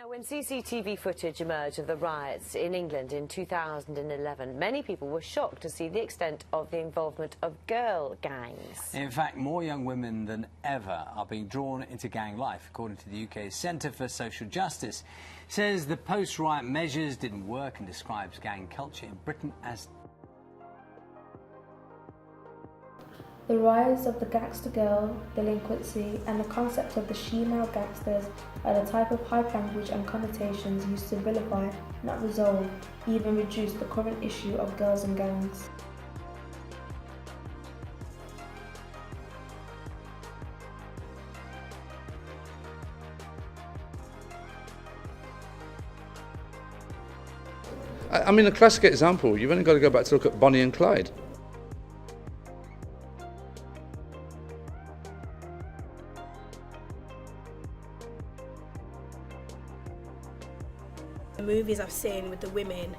Now, when CCTV footage emerged of the riots in England in 2011, many people were shocked to see the extent of the involvement of girl gangs. In fact, more young women than ever are being drawn into gang life, according to the UK's Centre for Social Justice. It says the post-riot measures didn't work and describes gang culture in Britain as... The rise of the gangster girl, delinquency, and the concept of the she-male gangsters are the type of hype language and connotations used to vilify, not resolve, even reduce the current issue of girls and gangs. I mean, a classic example, you've only got to go back to look at Bonnie and Clyde. The movies I've seen with the women,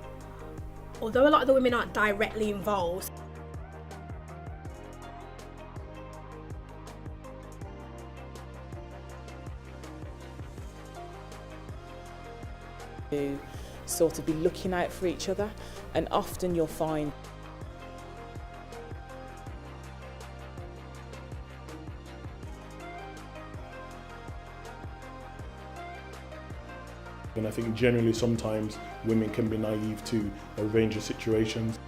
although a lot of the women aren't directly involved, to sort of be looking out for each other, and often you'll find and I think generally sometimes women can be naive to a range of situations.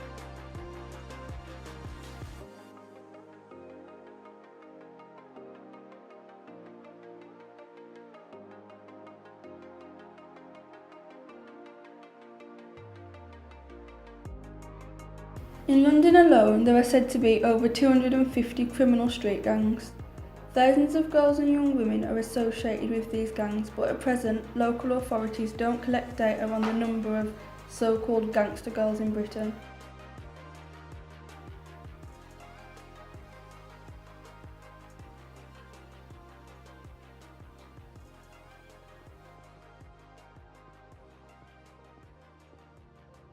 In London alone, there are said to be over 250 criminal street gangs. Thousands of girls and young women are associated with these gangs, but at present, local authorities don't collect data on the number of so-called gangster girls in Britain.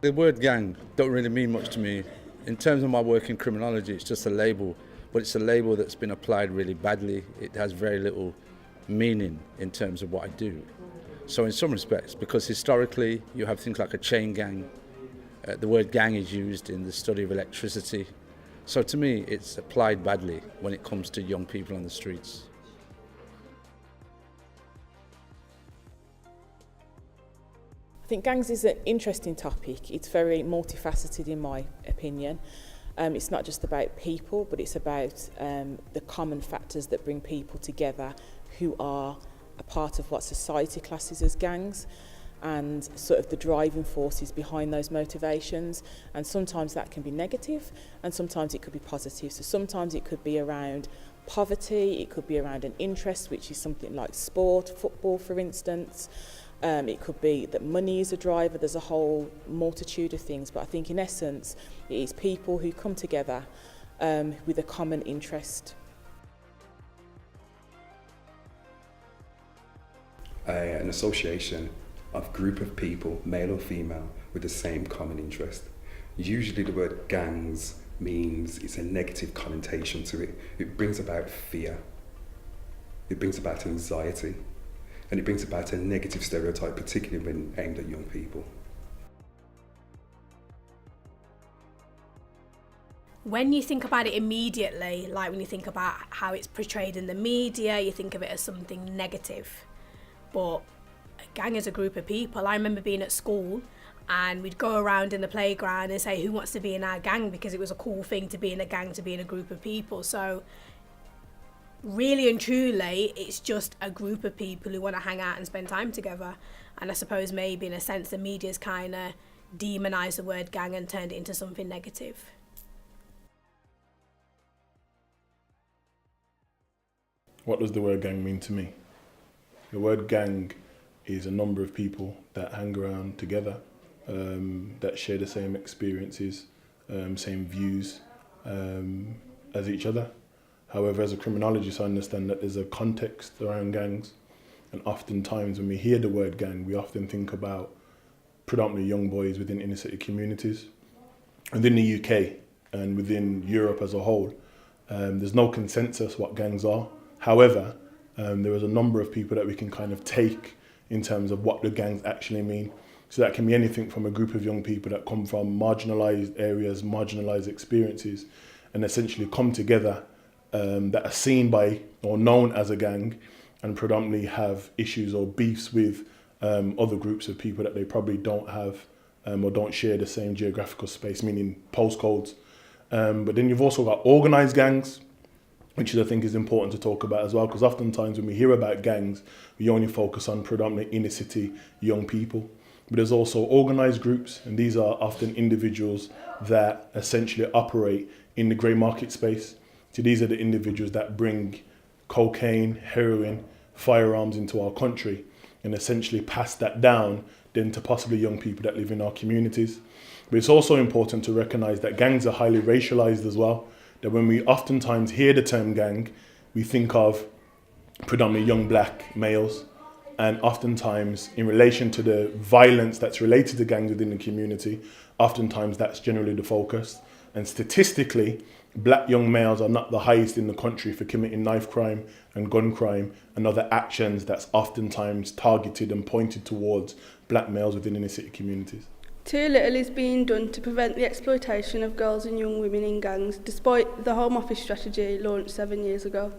The word gang don't really mean much to me. In terms of my work in criminology, it's just a label, but it's a label that's been applied really badly. It has very little meaning in terms of what I do. So in some respects, because historically you have things like a chain gang, the word gang is used in the study of electricity. So to me, it's applied badly when it comes to young people on the streets. I think gangs is an interesting topic. It's very multifaceted in my opinion. It's not just about people, but it's about the common factors that bring people together who are a part of what society classes as gangs, and sort of the driving forces behind those motivations. And sometimes that can be negative and sometimes it could be positive. So sometimes it could be around poverty, it could be around an interest, which is something like sport, football for instance. It could be that money is a driver. There's a whole multitude of things, but I think in essence it is people who come together with a common interest. An association of group of people, male or female, with the same common interest. Usually the word gangs means it's a negative connotation to it. It brings about fear. It brings about anxiety. And it brings about a negative stereotype, particularly when aimed at young people. when you think about it immediately, like when you think about how it's portrayed in the media, you think of it as something negative. But a gang is a group of people. I remember being at school and we'd go around in the playground and say, who wants to be in our gang? Because it was a cool thing to be in a gang, to be in a group of people. So really and truly, it's just a group of people who want to hang out and spend time together. And I suppose maybe in a sense the media's kind of demonised the word gang and turned it into something negative. What does the word gang mean to me? The word gang is a number of people that hang around together, that share the same experiences, same views as each other. However, as a criminologist, I understand that there's a context around gangs, and oftentimes when we hear the word gang, we often think about predominantly young boys within inner city communities. Within the UK and within Europe as a whole, there's no consensus what gangs are. However, there is a number of people that we can kind of take in terms of what the gangs actually mean. So that can be anything from a group of young people that come from marginalised areas, marginalised experiences, and essentially come together that are seen by or known as a gang and predominantly have issues or beefs with other groups of people that they probably don't have or don't share the same geographical space, meaning postcodes. But then you've also got organised gangs, which I think is important to talk about as well, because oftentimes when we hear about gangs, we only focus on predominantly inner city young people. But there's also organised groups, and these are often individuals that essentially operate in the grey market space. So these are the individuals that bring cocaine, heroin, firearms into our country and essentially pass that down then to possibly young people that live in our communities. But it's also important to recognise that gangs are highly racialised as well, that when we oftentimes hear the term gang, we think of predominantly young black males, and oftentimes in relation to the violence that's related to gangs within the community, oftentimes that's generally the focus. And statistically, black young males are not the highest in the country for committing knife crime and gun crime and other actions that's oftentimes targeted and pointed towards black males within inner city communities. Too little is being done to prevent the exploitation of girls and young women in gangs, despite the Home Office strategy launched 7 years ago.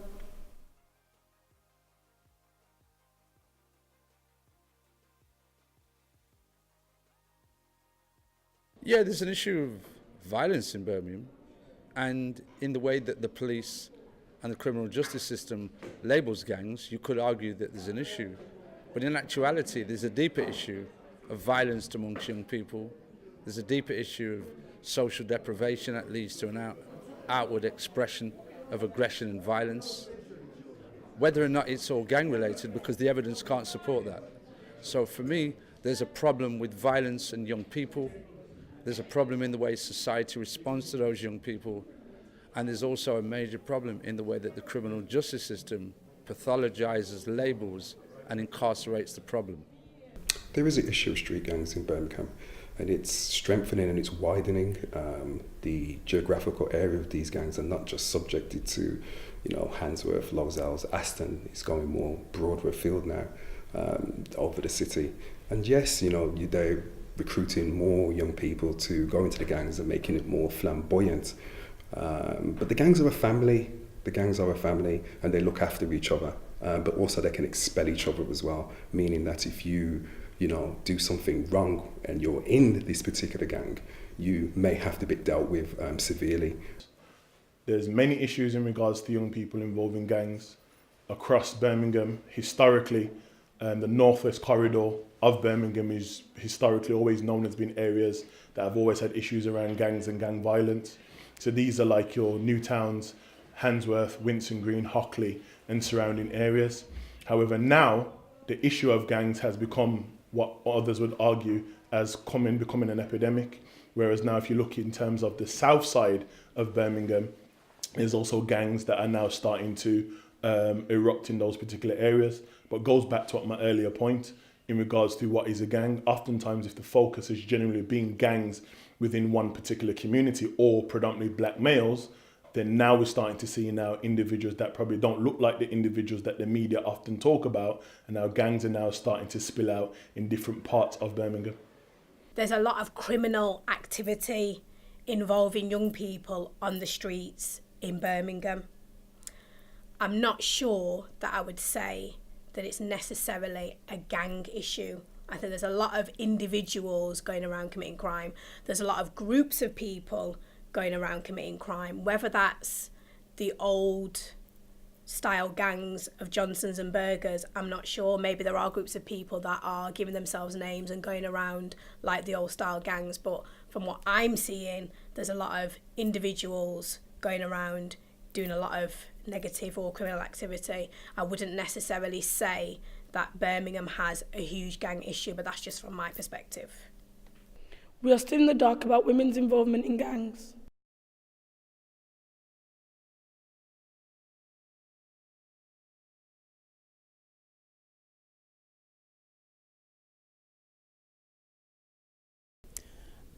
Yeah, there's an issue of violence in Birmingham, and in the way that the police and the criminal justice system labels gangs, you could argue that there's an issue. But in actuality, there's a deeper issue of violence amongst young people. There's a deeper issue of social deprivation that leads to an outward expression of aggression and violence. Whether or not it's all gang related, because the evidence can't support that. So for me, there's a problem with violence and young people. There's a problem in the way society responds to those young people. And there's also a major problem in the way that the criminal justice system pathologizes, labels, and incarcerates the problem. There is an issue of street gangs in Birmingham, and it's strengthening and it's widening. The geographical area of these gangs are not just subjected to, Handsworth, Lozells, Aston. It's going more broader afield now over the city. And yes, they're recruiting more young people to go into the gangs and making it more flamboyant. But the gangs are a family. The gangs are a family, and they look after each other. But also they can expel each other as well, meaning that if you do something wrong and you're in this particular gang, you may have to be dealt with severely. There's many issues in regards to young people involved in gangs across Birmingham. Historically, the northwest corridor of Birmingham is historically always known as being areas that have always had issues around gangs and gang violence. So these are like your Newtowns, Handsworth, Winson Green, Hockley and surrounding areas. However, now the issue of gangs has become what others would argue as becoming an epidemic. Whereas now if you look in terms of the south side of Birmingham, there's also gangs that are now starting to erupt in those particular areas. But goes back to my earlier point in regards to what is a gang. Oftentimes if the focus is generally being gangs within one particular community or predominantly black males, then now we're starting to see now individuals that probably don't look like the individuals that the media often talk about, and now gangs are now starting to spill out in different parts of Birmingham. There's a lot of criminal activity involving young people on the streets in Birmingham. I'm not sure that I would say that it's necessarily a gang issue. I think there's a lot of individuals going around committing crime. There's a lot of groups of people going around committing crime, whether that's the old style gangs of Johnsons and Burgers, I'm not sure. Maybe there are groups of people that are giving themselves names and going around like the old style gangs, but from what I'm seeing, there's a lot of individuals going around doing a lot of negative or criminal activity. I wouldn't necessarily say that Birmingham has a huge gang issue, but that's just from my perspective. We are still in the dark about women's involvement in gangs.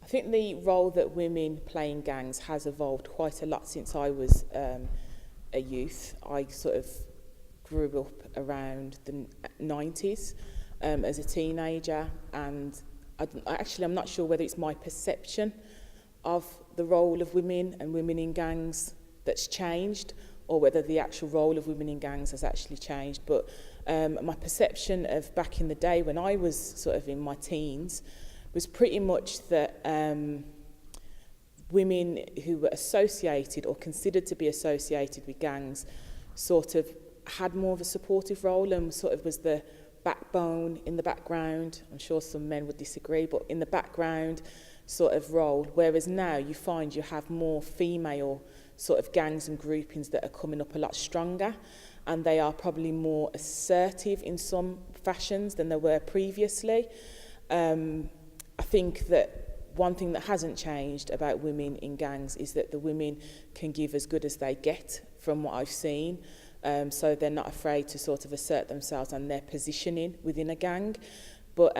I think the role that women play in gangs has evolved quite a lot since I was a youth. I sort of grew up around the 90s, as a teenager, and I'm not sure whether it's my perception of the role of women and women in gangs that's changed, or whether the actual role of women in gangs has actually changed. But my perception of back in the day when I was sort of in my teens was pretty much that women who were associated or considered to be associated with gangs sort of had more of a supportive role and sort of was the backbone in the background. I'm sure some men would disagree, but in the background sort of role, whereas now you find you have more female sort of gangs and groupings that are coming up a lot stronger, and they are probably more assertive in some fashions than they were previously. I think that one thing that hasn't changed about women in gangs is that the women can give as good as they get from what I've seen. So they're not afraid to sort of assert themselves and their positioning within a gang. But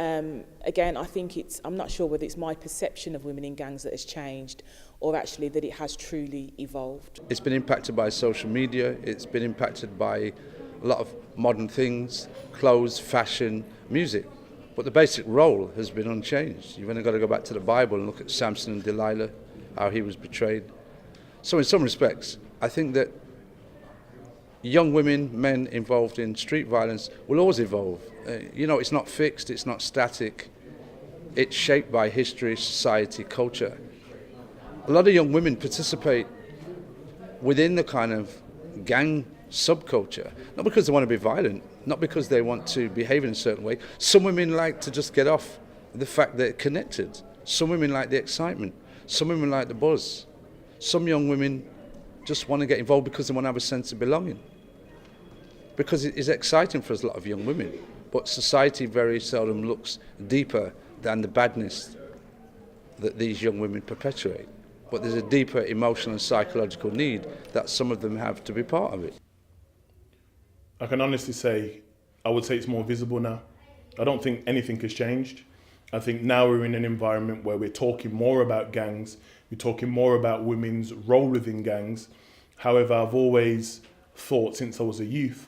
again, I think I'm not sure whether it's my perception of women in gangs that has changed or actually that it has truly evolved. It's been impacted by social media, it's been impacted by a lot of modern things, clothes, fashion, music. But the basic role has been unchanged. You've only got to go back to the Bible and look at Samson and Delilah, how he was betrayed. So in some respects, I think that young women, men involved in street violence will always evolve. It's not fixed, it's not static. It's shaped by history, society, culture. A lot of young women participate within the kind of gang subculture, not because they want to be violent, not because they want to behave in a certain way. Some women like to just get off the fact they're connected. Some women like the excitement. Some women like the buzz. Some young women just want to get involved because they want to have a sense of belonging. Because it is exciting for a lot of young women, but society very seldom looks deeper than the badness that these young women perpetuate. But there's a deeper emotional and psychological need that some of them have to be part of it. I can honestly say, I would say it's more visible now. I don't think anything has changed. I think now we're in an environment where we're talking more about gangs, we're talking more about women's role within gangs. However, I've always thought since I was a youth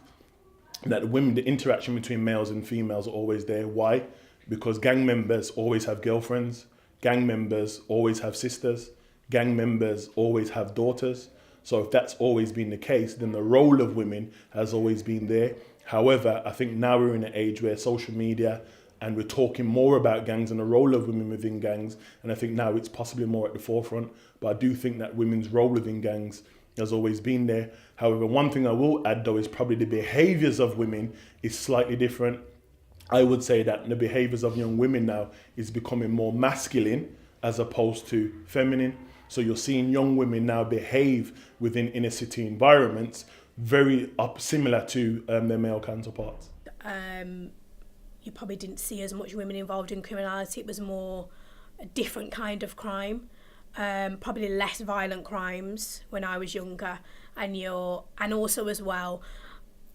that the interaction between males and females are always there. Why? Because gang members always have girlfriends, gang members always have sisters, gang members always have daughters. So if that's always been the case, then the role of women has always been there. However, I think now we're in an age where social media and we're talking more about gangs and the role of women within gangs. And I think now it's possibly more at the forefront. But I do think that women's role within gangs has always been there. However, one thing I will add though is probably the behaviours of women is slightly different. I would say that the behaviours of young women now is becoming more masculine as opposed to feminine. So you're seeing young women now behave within inner city environments very similar to their male counterparts. You probably didn't see as much women involved in criminality. It was more a different kind of crime. Probably less violent crimes when I was younger, and also as well,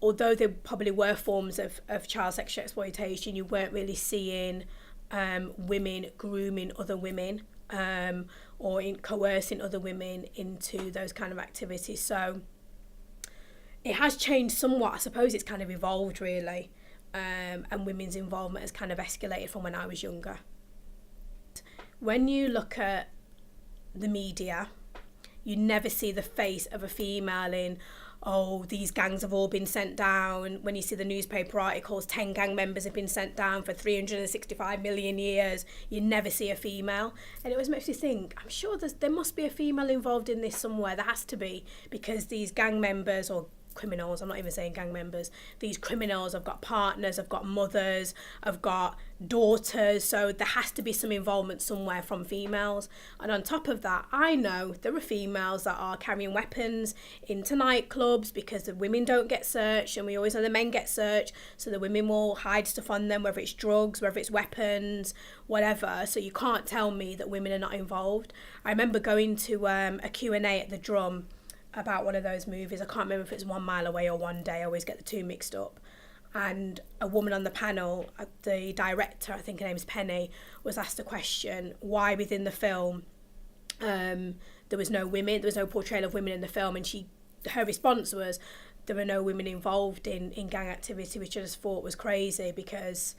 although there probably were forms of child sexual exploitation, you weren't really seeing women grooming other women or coercing other women into those kind of activities. So it has changed somewhat. I suppose it's kind of evolved really, and women's involvement has kind of escalated from when I was younger. When you look at the media, you never see the face of a female in, oh, these gangs have all been sent down. When you see the newspaper articles, 10 gang members have been sent down for 365 million years, you never see a female. And it always makes you think, I'm sure there must be a female involved in this somewhere. There has to be, because these gang members, or criminals, I'm not even saying gang members, these criminals have got partners, have got mothers, have got daughters, so there has to be some involvement somewhere from females. And on top of that, I know there are females that are carrying weapons into nightclubs because the women don't get searched, and we always know the men get searched, so the women will hide stuff on them, whether it's drugs, whether it's weapons, whatever. So you can't tell me that women are not involved. I remember going to a Q&A at the Drum about one of those movies. I can't remember if it's 1 Mile Away or One Day. I always get the two mixed up. And a woman on the panel, the director, I think her name's Penny, was asked a question, why within the film there was no women, there was no portrayal of women in the film, and her response was, there are no women involved in gang activity, which I just thought was crazy, because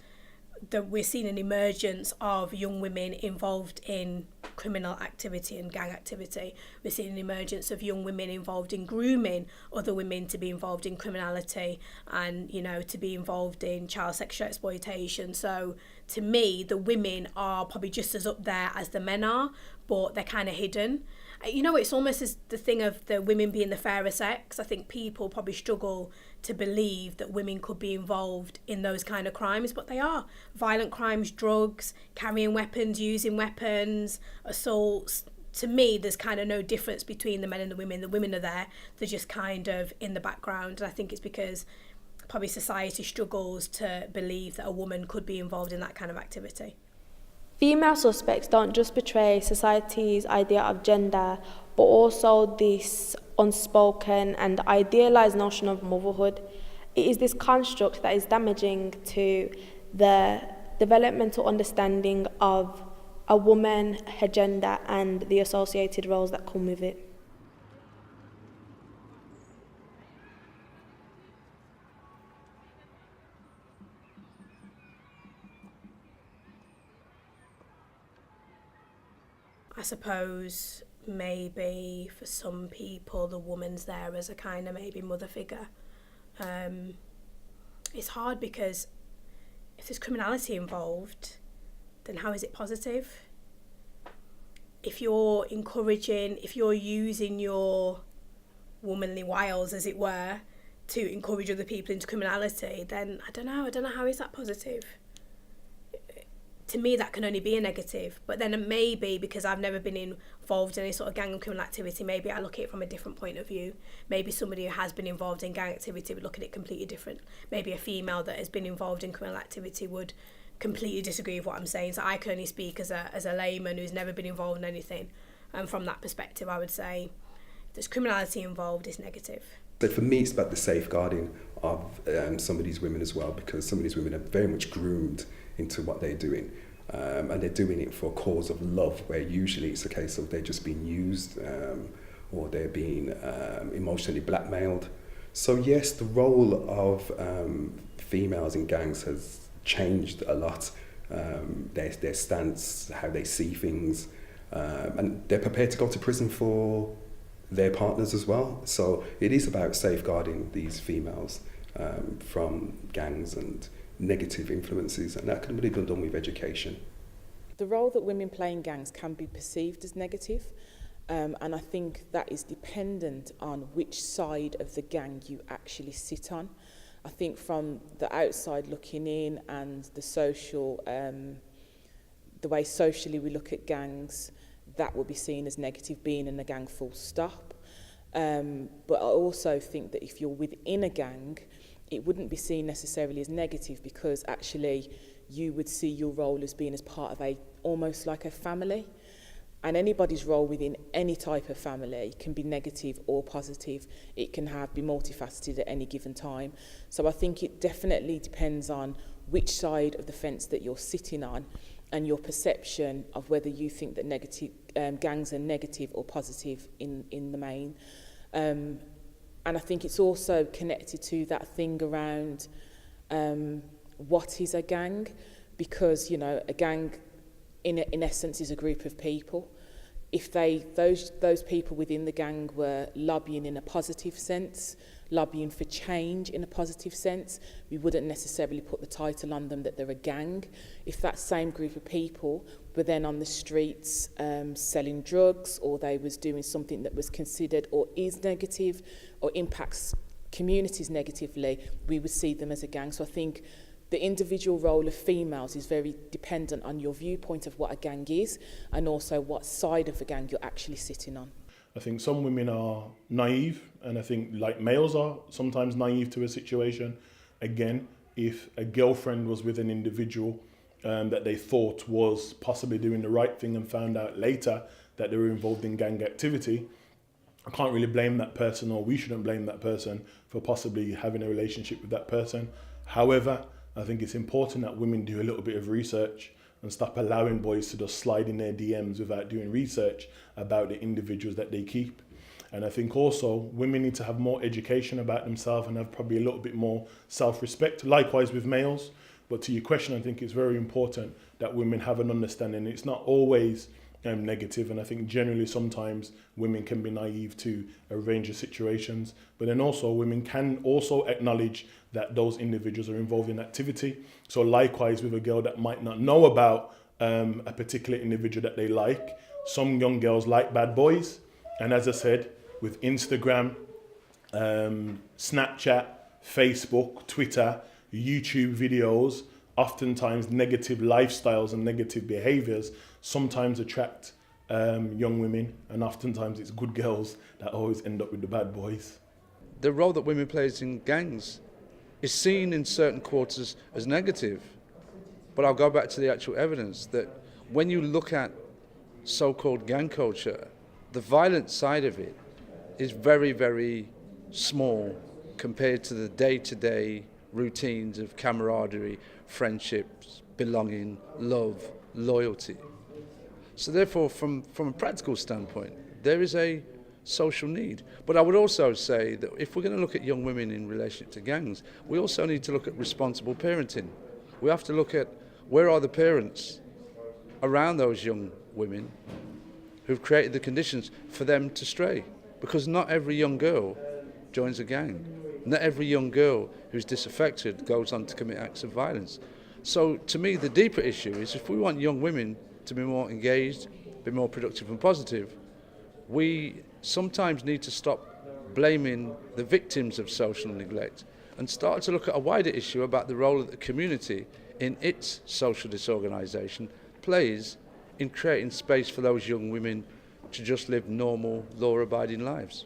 that we're seeing an emergence of young women involved in criminal activity and gang activity. We're seeing an emergence of young women involved in grooming other women to be involved in criminality and, you know, to be involved in child sexual exploitation. So to me, the women are probably just as up there as the men are, but they're kind of hidden. You know, it's almost as the thing of the women being the fairer sex. I think people probably struggle to believe that women could be involved in those kind of crimes, but they are. Violent crimes, drugs, carrying weapons, using weapons, assaults. To me, there's kind of no difference between the men and the women. The women are there, they're just kind of in the background. And I think it's because probably society struggles to believe that a woman could be involved in that kind of activity. Female suspects don't just portray society's idea of gender, but also this unspoken and idealised notion of motherhood. It is this construct that is damaging to the developmental understanding of a woman, her gender, and the associated roles that come with it. I suppose maybe for some people the woman's there as a kind of maybe mother figure. It's hard because if there's criminality involved, then how is it positive? If you're encouraging, if you're using your womanly wiles, as it were, to encourage other people into criminality, then I don't know how is that positive? To me, that can only be a negative. But then maybe because I've never been involved in any sort of gang and criminal activity, maybe I look at it from a different point of view. Maybe somebody who has been involved in gang activity would look at it completely different. Maybe a female that has been involved in criminal activity would completely disagree with what I'm saying. So I can only speak as a layman who's never been involved in anything. And from that perspective, I would say if there's criminality involved, it's negative. But for me, it's about the safeguarding of some of these women as well, because some of these women are very much groomed into what they're doing. And they're doing it for a cause of love, where usually it's a case of they're just being used or they're being emotionally blackmailed. So yes, the role of females in gangs has changed a lot. Their stance, how they see things, and they're prepared to go to prison for their partners as well. So it is about safeguarding these females from gangs and negative influences, and that can really be done with education. The role that women play in gangs can be perceived as negative, and I think that is dependent on which side of the gang you actually sit on. I think from the outside looking in and the social, the way socially we look at gangs, that will be seen as negative, being in a gang full stop. But I also think that if you're within a gang, it wouldn't be seen necessarily as negative, because actually you would see your role as being as part of almost like a family. And anybody's role within any type of family can be negative or positive. It can be multifaceted at any given time. So I think it definitely depends on which side of the fence that you're sitting on and your perception of whether you think that negative gangs are negative or positive in the main. And I think it's also connected to that thing around what is a gang, because, you know, a gang in essence is a group of people. If those people within the gang were lobbying in a positive sense, lobbying for change in a positive sense, we wouldn't necessarily put the title on them that they're a gang. If that same group of people were then on the streets selling drugs, or they was doing something that was considered or is negative or impacts communities negatively, we would see them as a gang. So I think the individual role of females is very dependent on your viewpoint of what a gang is, and also what side of the gang you're actually sitting on. I think some women are naive, and I think like males are sometimes naive to a situation. Again, if a girlfriend was with an individual that they thought was possibly doing the right thing and found out later that they were involved in gang activity, I can't really blame that person, or we shouldn't blame that person for possibly having a relationship with that person. However, I think it's important that women do a little bit of research and stop allowing boys to just slide in their DMs without doing research about the individuals that they keep. And I think also women need to have more education about themselves and have probably a little bit more self-respect. Likewise with males, But to your question, I think it's very important that women have an understanding. It's not always negative, and I think generally sometimes women can be naive to a range of situations, but then also women can also acknowledge that those individuals are involved in activity. So likewise with a girl that might not know about a particular individual that they like. Some young girls like bad boys, and as I said, with Instagram, Snapchat, Facebook, Twitter, YouTube videos, oftentimes negative lifestyles and negative behaviours sometimes attract young women, and oftentimes it's good girls that always end up with the bad boys. The role that women play in gangs is seen in certain quarters as negative, but I'll go back to the actual evidence that when you look at so-called gang culture, the violent side of it is very, very small compared to the day-to-day routines of camaraderie, friendships, belonging, love, loyalty. So therefore, from a practical standpoint, there is a social need. But I would also say that if we're going to look at young women in relation to gangs, we also need to look at responsible parenting. We have to look at where are the parents around those young women who've created the conditions for them to stray. Because not every young girl joins a gang. Not every young girl who's disaffected goes on to commit acts of violence. So to me, the deeper issue is if we want young women to be more engaged, be more productive and positive, we sometimes need to stop blaming the victims of social neglect and start to look at a wider issue about the role that the community in its social disorganisation plays in creating space for those young women to just live normal, law-abiding lives.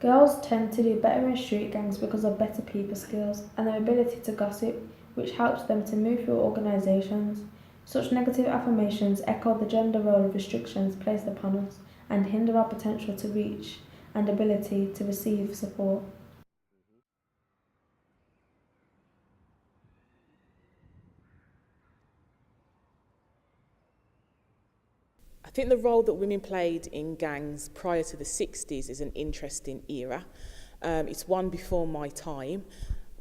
Girls tend to do better in street gangs because of better people skills and their ability to gossip, which helps them to move through organisations. Such negative affirmations echo the gender role of restrictions placed upon us and hinder our potential to reach and ability to receive support. I think the role that women played in gangs prior to the 60s is an interesting era. It's one before my time.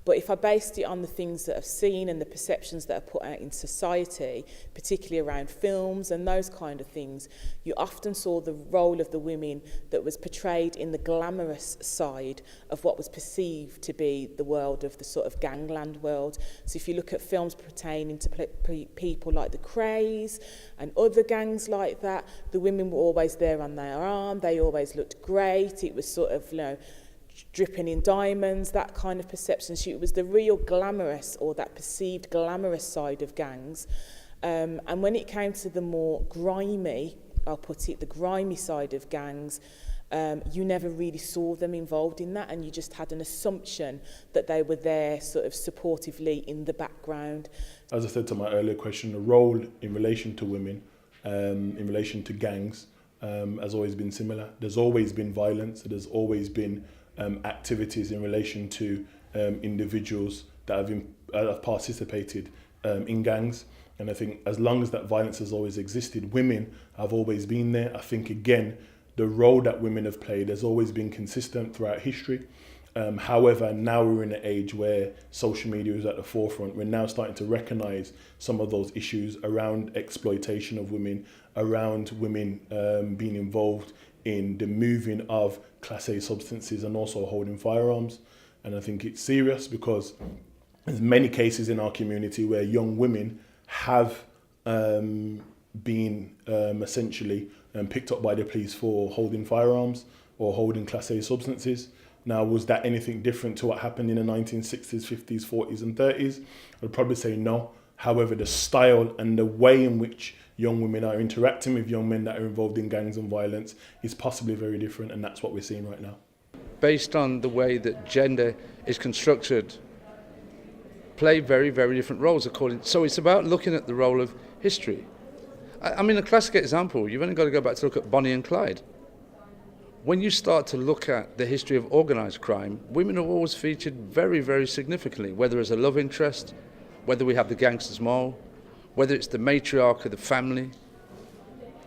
But if I based it on the things that I've seen and the perceptions that are put out in society, particularly around films and those kind of things, you often saw the role of the women that was portrayed in the glamorous side of what was perceived to be the world of the sort of gangland world. So if you look at films pertaining to people like the Krays and other gangs like that, the women were always there on their arm, they always looked great, it was sort of, dripping in diamonds, that kind of perception. It was the real glamorous or that perceived glamorous side of gangs. And when it came to the more grimy, I'll put it, the grimy side of gangs, you never really saw them involved in that, and you just had an assumption that they were there sort of supportively in the background. As I said to my earlier question, the role in relation to women, in relation to gangs, has always been similar. There's always been violence, there's always been activities in relation to individuals that have participated in gangs. And I think as long as that violence has always existed, women have always been there. I think, again, the role that women have played has always been consistent throughout history. However, now we're in an age where social media is at the forefront. We're now starting to recognise some of those issues around exploitation of women, around women being involved in the moving of Class A substances and also holding firearms. And I think it's serious because there's many cases in our community where young women have been essentially picked up by the police for holding firearms or holding Class A substances. Now, was that anything different to what happened in the 1960s, 50s, 40s and 30s? I'd probably say no. However, the style and the way in which young women are interacting with young men that are involved in gangs and violence is possibly very different, and that's what we're seeing right now. Based on the way that gender is constructed, play very, very different roles so it's about looking at the role of history. I mean, a classic example, you've only got to go back to look at Bonnie and Clyde. When you start to look at the history of organised crime, women have always featured very, very significantly, whether as a love interest, whether we have the gangster's mole, whether it's the matriarch of the family.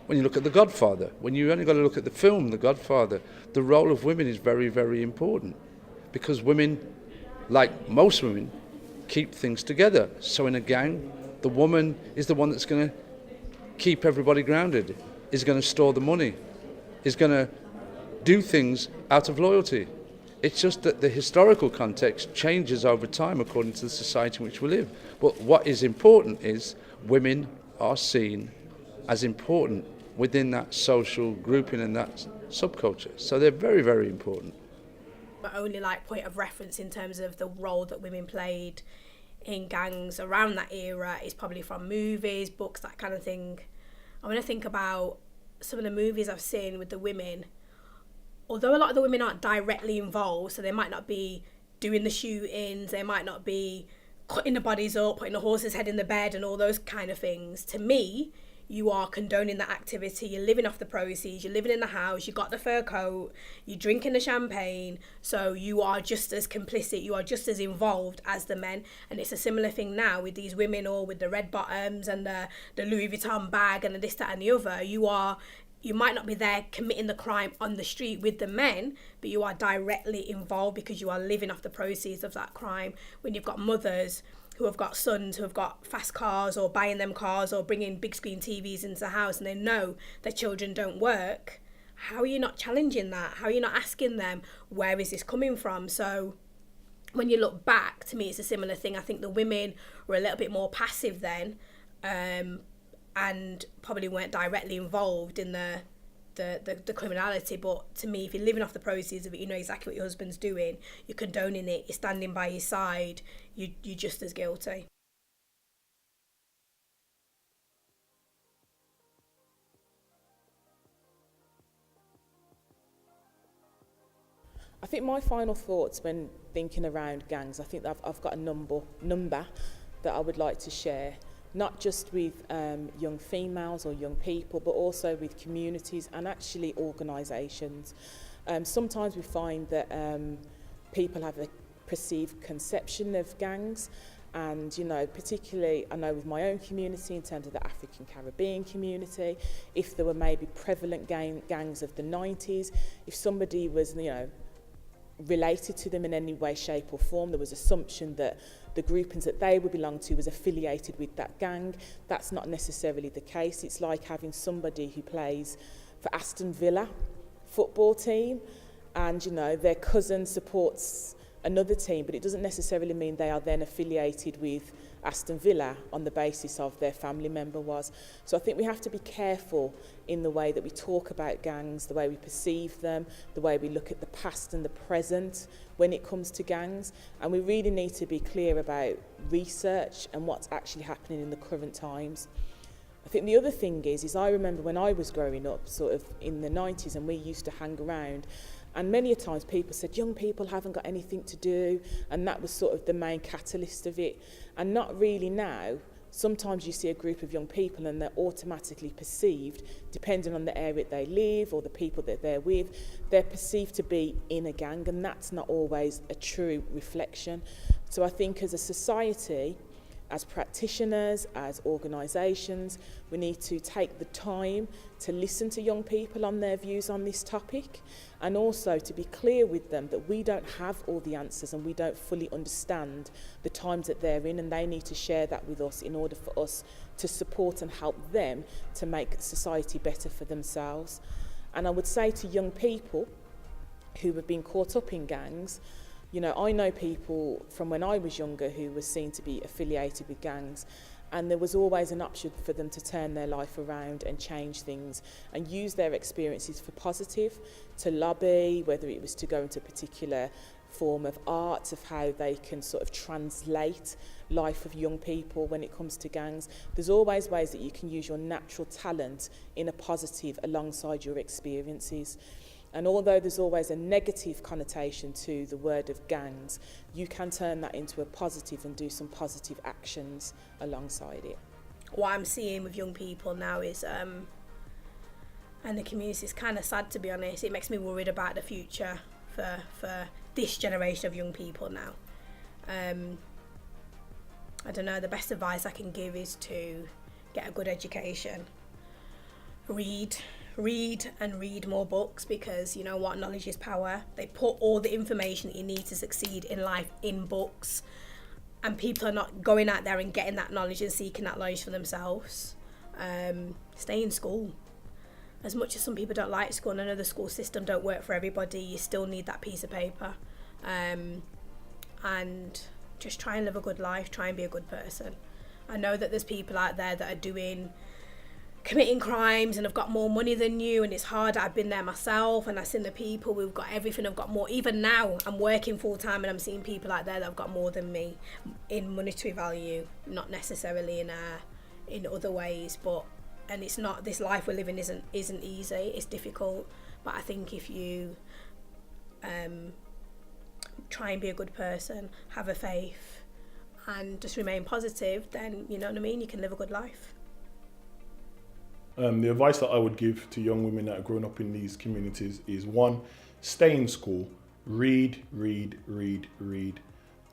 When you look at The Godfather, when you only got to look at the film The Godfather, the role of women is very, very important because women, like most women, keep things together. So in a gang, the woman is the one that's going to keep everybody grounded, is going to store the money, is going to do things out of loyalty. It's just that the historical context changes over time according to the society in which we live. But what is important is women are seen as important within that social grouping and that subculture. So they're very, very important. My only like point of reference in terms of the role that women played in gangs around that era is probably from movies, books, that kind of thing. And when I think about some of the movies I've seen with the women, although a lot of the women aren't directly involved, so they might not be doing the shootings, they might not be cutting the bodies up, putting the horse's head in the bed and all those kind of things, to me, you are condoning that activity. You're living off the proceeds, you're living in the house, you got the fur coat, you're drinking the champagne, so you are just as complicit, you are just as involved as the men. And it's a similar thing now with these women, or with the red bottoms and the Louis Vuitton bag and the this, that and the other. You might not be there committing the crime on the street with the men, but you are directly involved because you are living off the proceeds of that crime. When you've got mothers who have got sons who have got fast cars, or buying them cars, or bringing big screen TVs into the house, and they know their children don't work, how are you not challenging that? How are you not asking them, where is this coming from? So when you look back, to me, it's a similar thing. I think the women were a little bit more passive then, and probably weren't directly involved in the criminality. But to me, if you're living off the proceeds of it, you know exactly what your husband's doing, you're condoning it, you're standing by his side, you're just as guilty. I think my final thoughts when thinking around gangs, I think I've got a number that I would like to share, not just with young females or young people, but also with communities and actually organisations. Sometimes we find that people have a perceived conception of gangs, and, you know, particularly I know with my own community, in terms of the African Caribbean community, if there were maybe prevalent gangs of the 90s, if somebody was, you know, related to them in any way, shape or form, there was assumption that the groupings that they would belong to was affiliated with that gang. That's not necessarily the case. It's like having somebody who plays for Aston Villa football team, and, you know, their cousin supports another team, but it doesn't necessarily mean they are then affiliated with Aston Villa on the basis of their family member was. So I think we have to be careful in the way that we talk about gangs, the way we perceive them, the way we look at the past and the present when it comes to gangs. And we really need to be clear about research and what's actually happening in the current times. I think the other thing is I remember when I was growing up, sort of in the 90s, and we used to hang around, and many a times people said, young people haven't got anything to do, and that was sort of the main catalyst of it. And not really now. Sometimes you see a group of young people and they're automatically perceived, depending on the area they live or the people that they're with, they're perceived to be in a gang, and that's not always a true reflection. So I think as a society, as practitioners, as organisations, we need to take the time to listen to young people on their views on this topic, and also to be clear with them that we don't have all the answers and we don't fully understand the times that they're in, and they need to share that with us in order for us to support and help them to make society better for themselves. And I would say to young people who have been caught up in gangs, you know, I know people from when I was younger who were seen to be affiliated with gangs, and there was always an option for them to turn their life around and change things and use their experiences for positive, to lobby, whether it was to go into a particular form of art, of how they can sort of translate life of young people when it comes to gangs. There's always ways that you can use your natural talent in a positive alongside your experiences. And although there's always a negative connotation to the word of gangs, you can turn that into a positive and do some positive actions alongside it. What I'm seeing with young people now is, and the community, is kind of sad, to be honest. It makes me worried about the future for this generation of young people now. I don't know, the best advice I can give is to get a good education. Read and read more books, because you know what, knowledge is power. They put all the information that you need to succeed in life in books, and people are not going out there and getting that knowledge and seeking that knowledge for themselves. Stay in school. As much as some people don't like school, and I know the school system don't work for everybody, you still need that piece of paper. And just try and live a good life, try and be a good person. I know that there's people out there that are committing crimes and have got more money than you, and it's hard. I've been there myself, and I've seen the people who've got everything, have got more. Even now, I'm working full time and I'm seeing people out there that have got more than me in monetary value, not necessarily in other ways, and it's not, this life we're living isn't easy, it's difficult, but I think if you try and be a good person, have a faith, and just remain positive, then, you know what I mean, you can live a good life. The advice that I would give to young women that are growing up in these communities is, one, stay in school, read,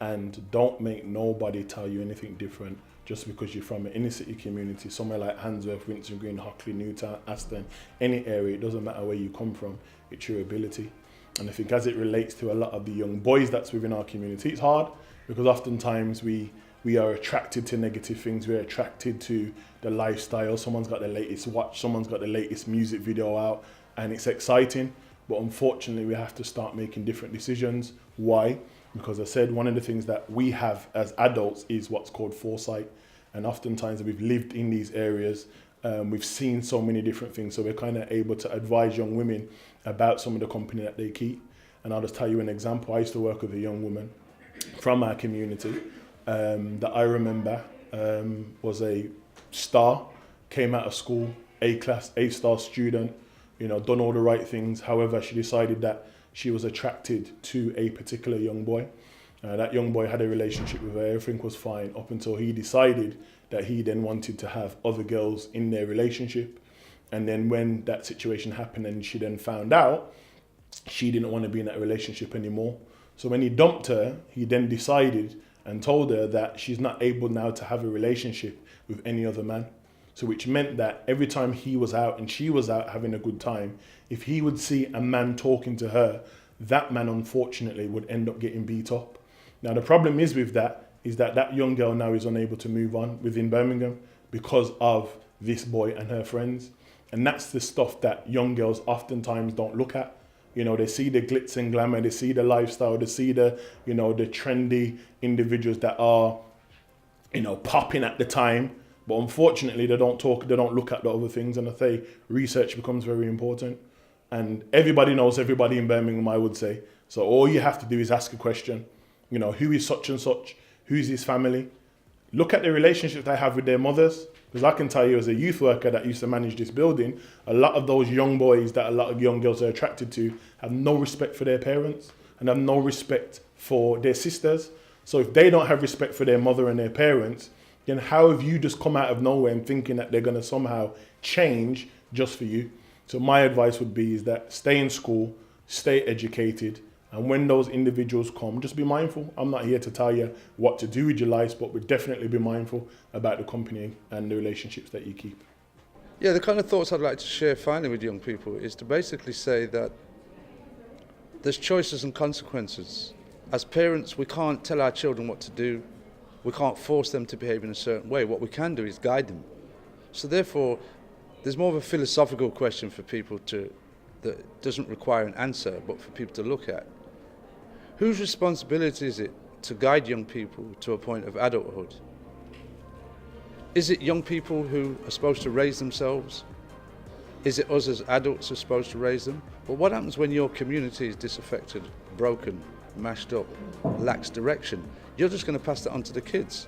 and don't make nobody tell you anything different just because you're from an inner city community, somewhere like Handsworth, Winton Green, Hockley, Newtown, Aston, any area. It doesn't matter where you come from, it's your ability. And I think as it relates to a lot of the young boys that's within our community, it's hard because oftentimes we are attracted to negative things. We're attracted to the lifestyle. Someone's got the latest watch, someone's got the latest music video out, and it's exciting. But unfortunately, we have to start making different decisions. Why? Because I said one of the things that we have as adults is what's called foresight. And oftentimes we've lived in these areas, we've seen so many different things. So we're kind of able to advise young women about some of the company that they keep. And I'll just tell you an example. I used to work with a young woman from our community that I remember was a star, came out of school, A-class, A-star student, you know, done all the right things. However, she decided that she was attracted to a particular young boy. That young boy had a relationship with her, everything was fine up until he decided that he then wanted to have other girls in their relationship. And then when that situation happened and she then found out, she didn't want to be in that relationship anymore. So when he dumped her, he then decided and told her that she's not able now to have a relationship with any other man. So which meant that every time he was out and she was out having a good time, if he would see a man talking to her, that man unfortunately would end up getting beat up. Now the problem is with that is that that young girl now is unable to move on within Birmingham because of this boy and her friends. And that's the stuff that young girls oftentimes don't look at. You know, they see the glitz and glamour, they see the lifestyle, they see the, you know, the trendy individuals that are, you know, popping at the time. But unfortunately, they don't look at the other things. And I say research becomes very important. And everybody knows everybody in Birmingham, I would say. So all you have to do is ask a question. You know, who is such and such? Who's his family? Look at the relationship they have with their mothers. Because I can tell you as a youth worker that used to manage this building, a lot of those young boys that a lot of young girls are attracted to have no respect for their parents and have no respect for their sisters. So if they don't have respect for their mother and their parents, then how have you just come out of nowhere and thinking that they're going to somehow change just for you? So my advice would be is that stay in school, stay educated, and when those individuals come, just be mindful. I'm not here to tell you what to do with your life, but we'll definitely be mindful about the company and the relationships that you keep. Yeah, the kind of thoughts I'd like to share finally with young people is to basically say that there's choices and consequences. As parents, we can't tell our children what to do. We can't force them to behave in a certain way. What we can do is guide them. So therefore, there's more of a philosophical question for people that doesn't require an answer, but for people to look at. Whose responsibility is it to guide young people to a point of adulthood? Is it young people who are supposed to raise themselves? Is it us as adults who are supposed to raise them? But what happens when your community is disaffected, broken, mashed up, lacks direction? You're just going to pass that on to the kids.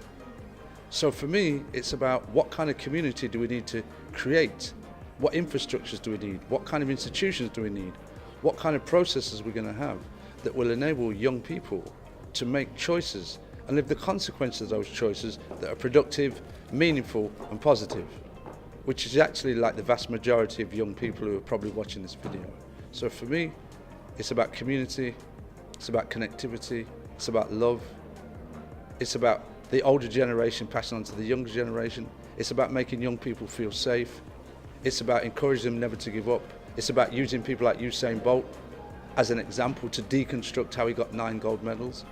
So for me, it's about what kind of community do we need to create? What infrastructures do we need? What kind of institutions do we need? What kind of processes are we going to have that will enable young people to make choices and live the consequences of those choices that are productive, meaningful and positive, which is actually like the vast majority of young people who are probably watching this video. So for me, it's about community, it's about connectivity, it's about love, it's about the older generation passing on to the younger generation, it's about making young people feel safe, it's about encouraging them never to give up, it's about using people like Usain Bolt as an example to deconstruct how he got 9 gold medals.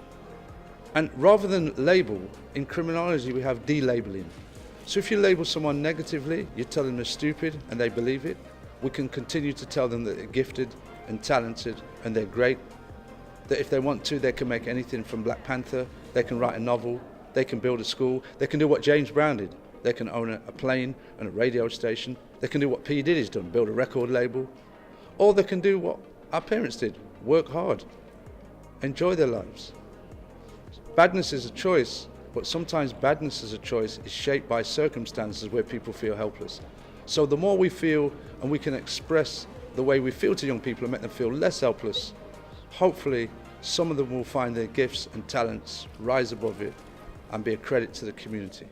And rather than label, in criminology we have delabeling. So if you label someone negatively, you tell them they're stupid and they believe it. We can continue to tell them that they're gifted and talented and they're great. That if they want to, they can make anything from Black Panther, they can write a novel, they can build a school, they can do what James Brown did. They can own a plane and a radio station. They can do what P. Diddy's done, build a record label. Or they can do what our parents did, work hard, enjoy their lives. Badness is a choice, but sometimes badness as a choice is shaped by circumstances where people feel helpless. So the more we feel and we can express the way we feel to young people and make them feel less helpless, hopefully some of them will find their gifts and talents, rise above it, and be a credit to the community.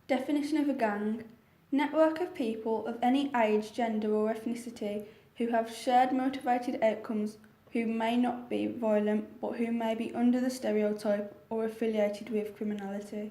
Definition of a gang: network of people of any age, gender or ethnicity who have shared motivated outcomes, who may not be violent but who may be under the stereotype or affiliated with criminality.